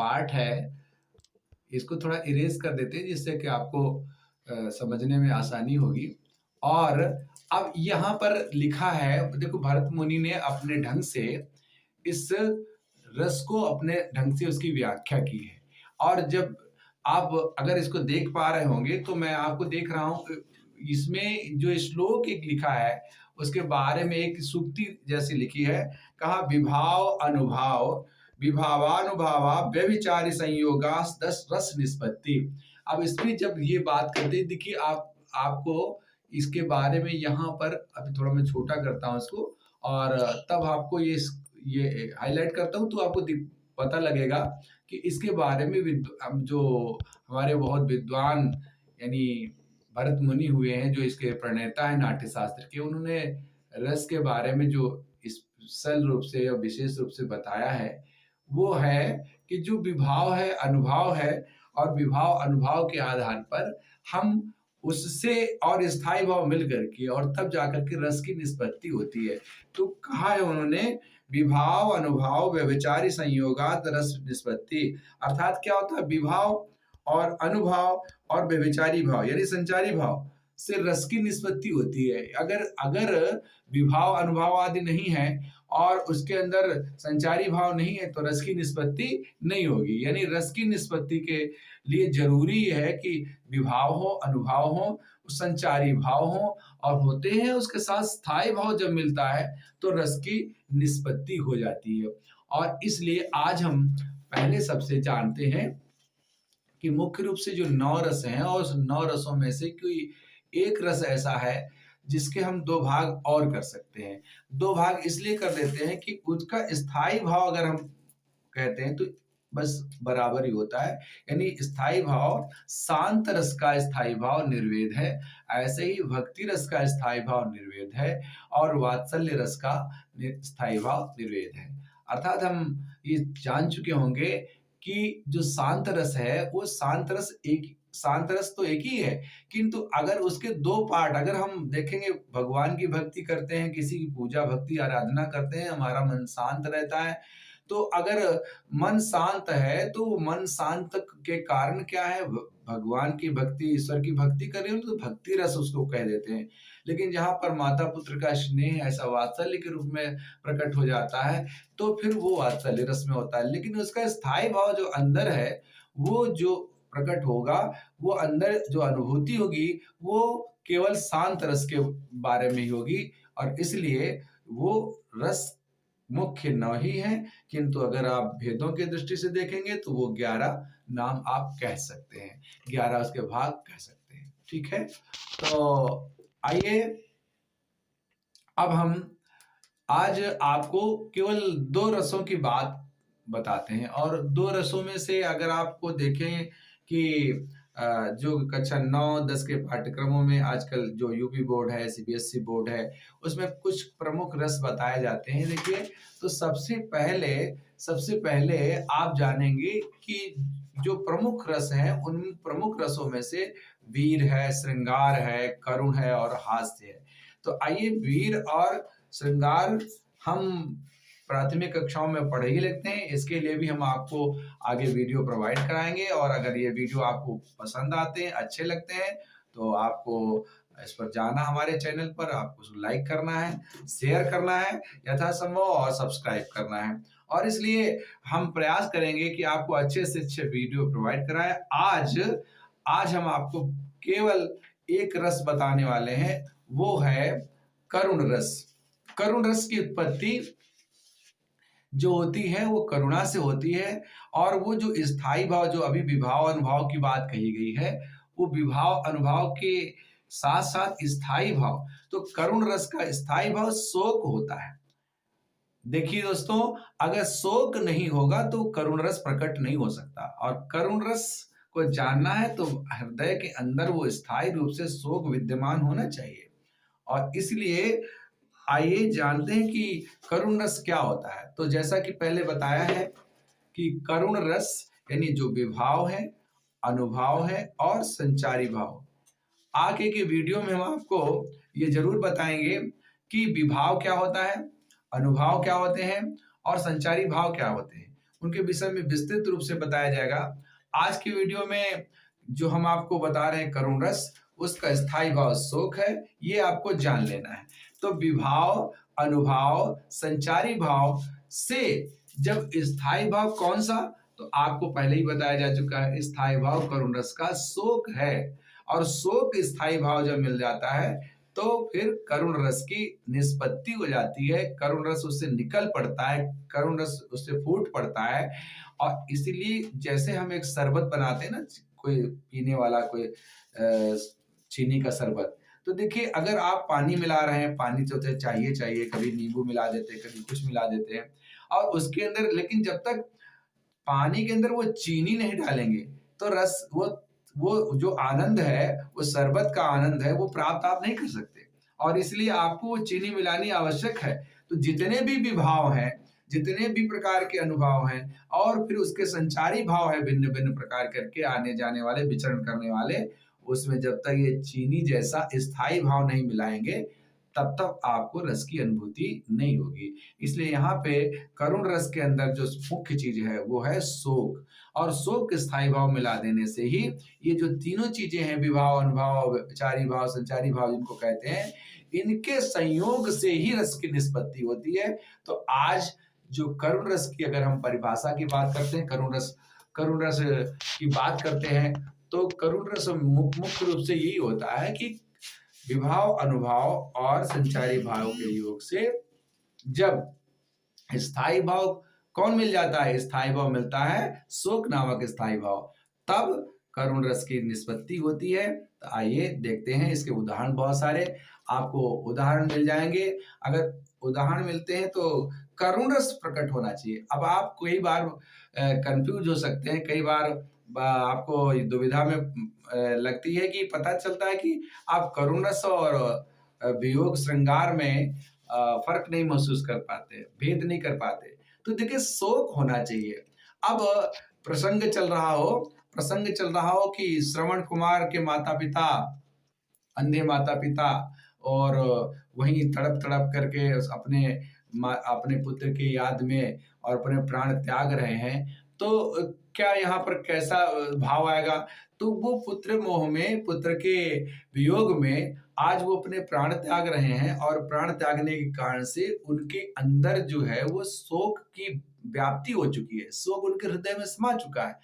Part है इसको थोड़ा इरेज कर देते हैं जिससे कि आपको समझने में आसानी होगी। और अब यहाँ पर लिखा है, देखो भरत मुनि ने अपने ढंग से इस रस को अपने ढंग से उसकी व्याख्या की है। और जब आप अगर इसको देख पा रहे होंगे तो मैं आपको देख रहा हूँ इसमें जो श्लोक एक लिखा है उसके बारे में एक सूक्ति जैसी लिखी है। कहा विभाव अनुभाव विभावानुभावा व्यभिचारी संयोगास दस रस निष्पत्ति। अब इसमें जब ये बात करते हैं, देखिए आपको इसके बारे में यहाँ पर अभी थोड़ा मैं छोटा करता हूँ इसको और तब आपको ये हाईलाइट करता हूँ तो आपको पता लगेगा कि इसके बारे में जो हमारे बहुत विद्वान यानी भरत मुनि हुए हैं, जो इसके प्रणेता है नाट्य शास्त्र के, उन्होंने रस के बारे में जो इस सरल रूप से या विशेष रूप से बताया है वो है कि जो विभाव है अनुभव है और विभाव अनुभव के आधार पर हम उससे और स्थायी भाव मिल करके और तब जाकर के रस की निष्पत्ति होती है। तो कहा है उन्होंने विभाव अनुभाव व्यभिचारी संयोगात रस निष्पत्ति। अर्थात क्या होता है, विभाव और अनुभाव और व्यभिचारी भाव यानी संचारी भाव से रस की निष्पत्ति होती है। अगर अगर विभाव अनुभाव आदि नहीं है और उसके अंदर संचारी भाव नहीं है तो रस की निष्पत्ति नहीं होगी। यानी रस की निष्पत्ति के लिए जरूरी है कि विभाव हो अनुभाव हो संचारी भाव हो और होते हैं उसके साथ स्थायी भाव जब मिलता है तो रस की निष्पत्ति हो जाती है। और इसलिए आज हम पहले सबसे जानते हैं कि मुख्य रूप से जो 9 रस हैं और उस 9 रसों में से कोई एक रस ऐसा है जिसके हम 2 भाग और कर सकते हैं। 2 भाग इसलिए कर देते हैं कि उसका स्थायी भाव अगर हम कहते हैं तो बस बराबर ही होता है। यानी स्थायी भाव शांत रस का स्थायी भाव निर्वेद है, ऐसे ही भक्ति रस का स्थायी भाव निर्वेद है और वात्सल्य रस का स्थायी भाव निर्वेद है। अर्थात हम ये जान चुके होंगे कि जो शांत रस है वो शांत रस तो एक ही है, किंतु अगर उसके 2 पार्ट अगर हम देखेंगे, भगवान की भक्ति करते हैं, किसी की पूजा भक्ति आराधना करते हैं, हमारा मन शांत रहता है। तो अगर मन शांत है तो मन शांत के कारण क्या है, भगवान की भक्ति ईश्वर की भक्ति कर रहे हो तो भक्ति रस उसको कह देते हैं। लेकिन जहां पर माता पुत्र का स्नेह ऐसा वात्सल्य के रूप में प्रकट हो जाता है तो फिर वो वात्सल्य रस में होता है। लेकिन उसका स्थायी भाव जो अंदर है वो जो प्रकट होगा, वो अंदर जो अनुभूति होगी वो केवल शांत रस के बारे में ही होगी। और इसलिए वो रस मुख्य 9 ही है, किंतु अगर आप भेदों की दृष्टि से देखेंगे तो वो 11 नाम आप कह सकते हैं, 11 उसके भाग कह सकते हैं। ठीक है, तो आइए अब हम आज आपको केवल 2 रसों की बात बताते हैं। और 2 रसों में से अगर आपको देखें कि जो कक्षा 9-10 के पाठ्यक्रमों में आजकल जो यूपी बोर्ड है, सीबीएसई बोर्ड है, उसमें कुछ प्रमुख रस बताए जाते हैं। देखिए, तो सबसे पहले आप जानेंगे कि जो प्रमुख रस हैं उन प्रमुख रसों में से वीर है, श्रृंगार है, करुण है और हास्य है। तो आइए, वीर और श्रृंगार हम प्राथमिक कक्षाओं में पढ़ ही लेते हैं, इसके लिए भी हम आपको आगे वीडियो प्रोवाइड कराएंगे। और अगर ये वीडियो आपको पसंद आते हैं, अच्छे लगते हैं, तो आपको इस पर जाना, हमारे चैनल पर आपको लाइक करना है, शेयर करना है यथासंभव और सब्सक्राइब करना है। और इसलिए हम प्रयास करेंगे कि आपको अच्छे से अच्छे वीडियो प्रोवाइड कराएं। आज हम आपको केवल एक रस बताने वाले हैं, वो है करुण रस। करुण रस की उत्पत्ति जो होती है वो करुणा से होती है। और वो जो स्थायी भाव, जो अभी विभाव अनुभव की बात कही गई है, वो विभाव अनुभव के साथ साथ स्थायी भाव, तो करुण रस का स्थायी भाव शोक होता है। देखिए दोस्तों, अगर शोक नहीं होगा तो करुण रस प्रकट नहीं हो सकता। और करुण रस को जानना है तो हृदय के अंदर वो स्थायी रूप से शोक विद्यमान होना चाहिए। और इसलिए आइए जानते हैं कि करुण रस क्या होता है। तो जैसा कि पहले बताया है कि करुण रस यानी जो विभाव है, अनुभव है और संचारी भाव। आगे के वीडियो में हम आपको ये जरूर बताएंगे कि विभाव क्या होता है, अनुभव क्या होते हैं और संचारी भाव क्या होते हैं। उनके विषय में विस्तृत रूप से बताया जाएगा। आज की वीडियो में जो हम आपको बता रहे हैं करुण रस, उसका स्थायी भाव शोक है, ये आपको जान लेना है। तो विभाव, अनुभाव, संचारी भाव से जब स्थायी भाव कौन सा, तो आपको पहले ही बताया जा चुका है, स्थायी भाव करुण रस का शोक है। और शोक स्थायी भाव जब मिल जाता है तो फिर करुण रस की निष्पत्ति हो जाती है, करुण रस उससे निकल पड़ता है, करुण रस उससे फूट पड़ता है। और इसीलिए जैसे हम एक शरबत बनाते हैं ना, कोई पीने वाला, कोई चीनी का शरबत, तो देखिए अगर आप पानी मिला रहे हैं, पानी तो चाहिए, कभी नींबू मिला देते हैं, कभी कुछ मिला देते हैं, और उसके अंदर, लेकिन जब तक पानी के अंदर वो चीनी नहीं डालेंगे तो रस, वो जो आनंद है, वो शरबत का आनंद है, वो प्राप्त आप नहीं कर सकते। और इसलिए आपको वो चीनी मिलानी आवश्यक है। तो जितने भी विभाव हैं, जितने भी प्रकार के अनुभव हैं, और फिर उसके संचारी भाव है भिन्न भिन्न प्रकार करके आने जाने वाले, विचरण करने वाले, उसमें जब तक ये चीनी जैसा स्थायी भाव नहीं मिलाएंगे तब तक आपको रस की अनुभूति नहीं होगी। इसलिए यहाँ पे करुण रस के अंदर जो मुख्य चीज है वो है शोक, और शोक स्थायी भाव मिला देने से ही ये जो तीनों चीजें हैं, विभाव, अनुभाव, विचारी भाव, संचारी भाव जिनको कहते हैं, इनके संयोग से ही रस की निष्पत्ति होती है। तो आज जो करुण रस की अगर हम परिभाषा की बात करते हैं, करुण रस की बात करते हैं, तो करुण रस मुख्य रूप से यही होता है कि विभाव, अनुभाव और संचारी भाव के योग से जब स्थायी भाव कौन मिल जाता है, स्थायी भाव मिलता है शोक नामक स्थायी भाव, तब करुण रस की निष्पत्ति होती है। तो आइए देखते हैं, इसके उदाहरण बहुत सारे आपको उदाहरण मिल जाएंगे। अगर उदाहरण मिलते हैं तो करुण रस प्रकट होना चाहिए। अब आप कई बार कंफ्यूज हो सकते हैं, कई बार आपको दुविधा में लगती है कि पता चलता है कि आप करुण रस और वियोग श्रृंगार में फर्क नहीं महसूस कर पाते, भेद नहीं कर पाते। तो देखिए शोक होना चाहिए। अब प्रसंग चल रहा हो कि श्रवण कुमार के माता पिता, अंधे माता पिता, और वहीं तड़प तड़प करके अपने पुत्र की याद में और अपने प्राण त्याग रहे हैं, तो क्या यहाँ पर कैसा भाव आएगा? तो वो पुत्र मोह में, पुत्र के वियोग में आज वो अपने प्राण त्याग रहे हैं, और प्राण त्यागने के कारण से उनके अंदर जो है वो शोक की व्याप्ति हो चुकी है, शोक उनके हृदय में समा चुका है।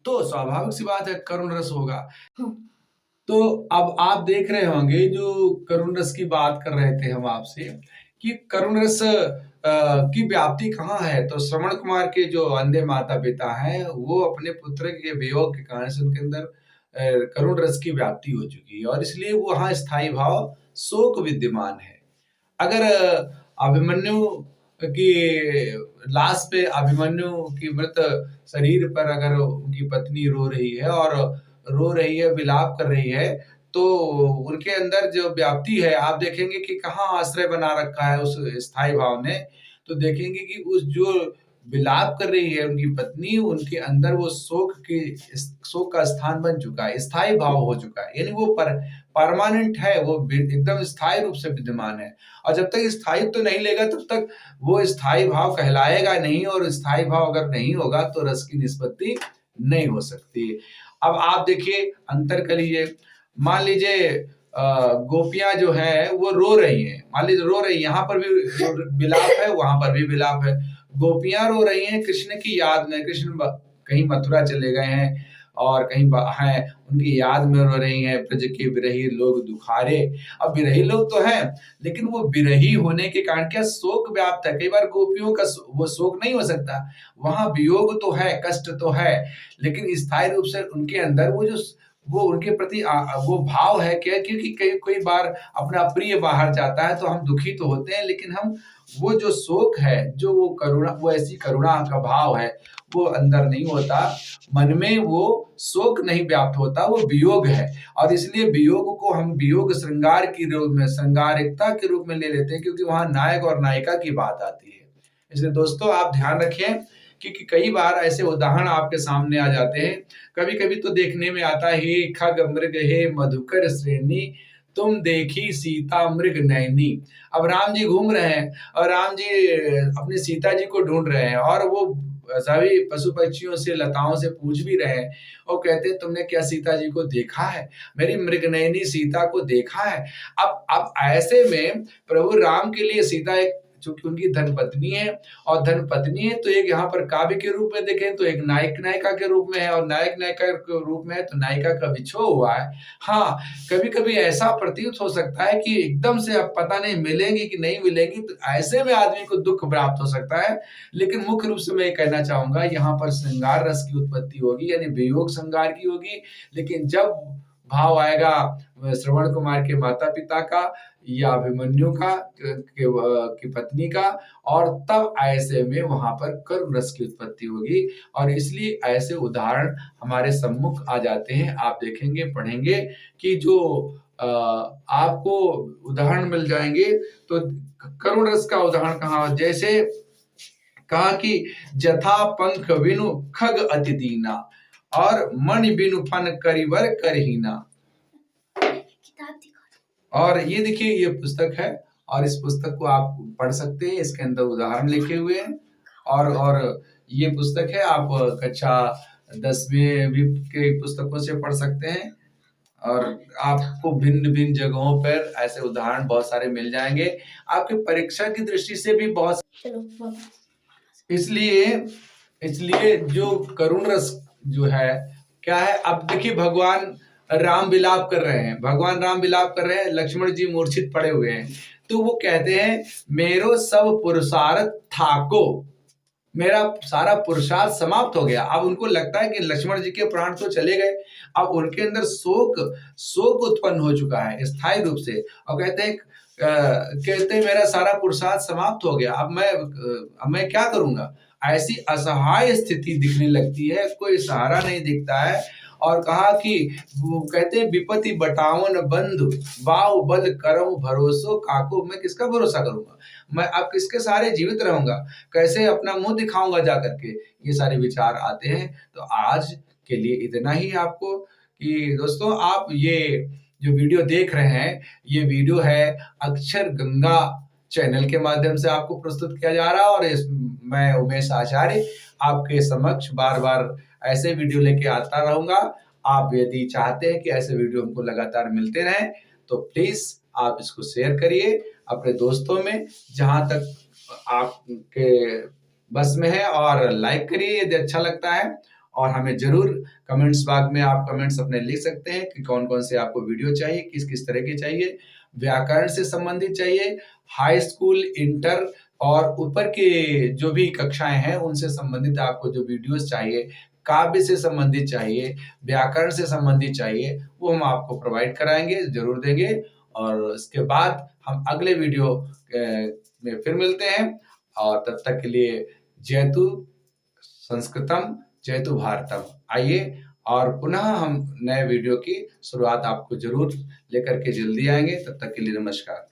तो स्वाभाविक सी बात है करुण रस होगा। तो अब आप देख रहे होंगे, जो करुण रस की बात कर रहे थे हम आपसे, कि करुण रस की व्याप्ति कहाँ है, तो श्रवण कुमार के जो अंधे माता पिता हैं, वो अपने पुत्र के वियोग के कारण से उनके अंदर करुण रस की व्याप्ति हो चुकी है, और इसलिए वो वहां स्थायी भाव शोक विद्यमान है। अगर अभिमन्यु की लाश पे, अभिमन्यु की मृत शरीर पर अगर उनकी पत्नी रो रही है, विलाप कर रही है, तो उनके अंदर जो व्याप्ति है, आप देखेंगे कि कहाँ आश्रय बना रखा है उस स्थायी भाव ने। तो देखेंगे कि उस जो विलाप कर रही है उनकी पत्नी, उनके अंदर वो शोक का स्थान बन चुका है, स्थायी भाव हो चुका है, यानी वो परमानेंट है, वो एकदम स्थायी रूप से विद्यमान है। और जब तक स्थायित्व तो नहीं लेगा तब तक वो स्थायी भाव कहलाएगा नहीं, और स्थायी भाव अगर नहीं होगा तो रस की निष्पत्ति नहीं हो सकती। अब आप देखिए, अंतर कर लीजिए, मान लीजिए गोपियां जो है वो रो रही हैं, मान लीजिए रो रही, यहाँ पर भी विलाप है, वहां पर भी विलाप है। गोपियां रो रही हैं कृष्ण की याद में, कृष्ण कहीं मथुरा चले गए हैं और कहीं हैं, उनकी याद में रो रही हैं, ब्रज के विरही लोग दुखारे। अब विरही लोग तो हैं, लेकिन वो विरही होने के कारण क्या शोक व्याप्त है। कई बार गोपियों का वो शोक नहीं हो सकता, वहां वियोग तो है, कष्ट तो है, लेकिन स्थायी रूप से उनके अंदर वो उनके प्रति वो भाव है क्या, क्योंकि कई बार अपना प्रिय बाहर जाता है तो हम दुखी तो होते हैं, लेकिन हम वो जो शोक है, जो वो करुणा, वो ऐसी करुणा का भाव है, वो अंदर नहीं होता, मन में वो शोक नहीं व्याप्त होता, वो वियोग है। और इसलिए वियोग को हम वियोग श्रृंगार के रूप में, श्रृंगारिकता के रूप में ले लेते हैं, क्योंकि वहां नायक और नायिका की बात आती है। इसलिए दोस्तों आप ध्यान रखें, क्योंकि कई बार ऐसे उदाहरण आपके सामने आ जाते हैं। कभी कभी तो देखने में आता है, हे खग मृग हे मधुकर श्रेणी, तुम देखी सीता मृग नैनी। अब राम जी घूम रहे हैं और राम जी अपनी सीता जी को ढूंढ रहे हैं, और वो सभी पशु पक्षियों से, लताओं से पूछ भी रहे हैं और कहते हैं तुमने क्या सीता जी को देखा है, मेरी मृगनयनी सीता को देखा है। अब ऐसे में प्रभु राम के लिए सीता एक, चूंकि उनकी धर्मपत्नी है, और धर्मपत्नी है तो एक यहाँ पर काव्य के रूप में देखें तो एक नायक नायिका के रूप में है, और नायक नायिका के रूप में है तो नायिका का विछोह हुआ है। हाँ, कभी कभी ऐसा प्रतीत हो सकता है कि एकदम से अब पता नहीं मिलेंगी कि नहीं मिलेंगी, तो ऐसे में आदमी को दुख प्राप्त हो सकता है। लेकिन मुख्य रूप से मैं ये कहना चाहूंगा, यहाँ पर श्रृंगार रस की उत्पत्ति होगी, यानी वियोग श्रृंगार की होगी। लेकिन जब भाव आएगा श्रवण कुमार के माता पिता का या अभिमन्यु का की पत्नी का, और तब ऐसे में वहां पर करुण रस की उत्पत्ति होगी। और इसलिए ऐसे उदाहरण हमारे सम्मुख आ जाते हैं। आप देखेंगे, पढ़ेंगे कि जो आपको उदाहरण मिल जाएंगे। तो करुण रस का उदाहरण कहाँ, जैसे कहा कि जथा पंख बिनु खग अति दीना, और मणि बिनु फन करिवर करहीना। और ये देखिए, ये पुस्तक है और इस पुस्तक को आप पढ़ सकते हैं, इसके अंदर उदाहरण लिखे हुए हैं। और ये पुस्तक है, आप कक्षा 10वीं के पुस्तकों से पढ़ सकते हैं, और आपको भिन्न भिन्न जगहों पर ऐसे उदाहरण बहुत सारे मिल जाएंगे, आपके परीक्षा की दृष्टि से भी बहुत। इसलिए जो करुण रस जो है क्या है, अब देखिए भगवान राम विलाप कर रहे हैं, भगवान राम विलाप कर रहे हैं, लक्ष्मण जी मूर्छित पड़े हुए हैं, तो वो कहते हैं मेरो सब पुरुषार्थ थाको, मेरा सारा पुरुषार्थ समाप्त हो गया। अब उनको लगता है कि लक्ष्मण जी के प्राण तो चले गए, अब उनके अंदर शोक उत्पन्न हो चुका है स्थायी रूप से, और कहते हैं मेरा सारा पुरुषार्थ समाप्त हो गया, अब मैं क्या करूंगा। ऐसी असहाय स्थिति दिखने लगती है, कोई सहारा नहीं दिखता है। और कहा कि वो कहते हैं विपत्ति बटावन बंधु बाहु बल करऊं भरोसो काको, मैं किसका भरोसा करूंगा, मैं अब किसके सहारे जीवित रहूंगा, कैसे अपना मुंह दिखाऊंगा जाकर के, ये सारे विचार आते हैं। तो आज के लिए इतना ही आपको, कि दोस्तों आप ये जो वीडियो देख रहे हैं, ये वीडियो है अक्षर गंगा चैनल के माध्यम से आपको प्रस्तुत किया जा रहा है, और मैं उमेश आचार्य आपके समक्ष बार बार ऐसे वीडियो लेके आता रहूंगा। आप यदि चाहते हैं कि ऐसे वीडियो हमको लगातार मिलते रहें, तो प्लीज आप इसको शेयर करिए अपने दोस्तों में, जहां तक आपके बस में है, और लाइक करिए यदि अच्छा लगता है। और हमें जरूर कमेंट्स बॉक्स में आप कमेंट्स अपने लिख सकते हैं कि कौन कौन से आपको वीडियो चाहिए, किस किस तरह के चाहिए, व्याकरण से संबंधित चाहिए, हाई स्कूल, इंटर और ऊपर के जो भी कक्षाएं हैं उनसे संबंधित आपको जो वीडियोस चाहिए, काव्य से संबंधित चाहिए, व्याकरण से संबंधित चाहिए, वो हम आपको प्रोवाइड कराएंगे, जरूर देंगे। और इसके बाद हम अगले वीडियो में फिर मिलते हैं, और तब तक के लिए जयतु संस्कृतम जयतु भारतम। आइए, और पुनः हम नए वीडियो की शुरुआत आपको जरूर लेकर के जल्दी आएंगे। तब तक के लिए नमस्कार।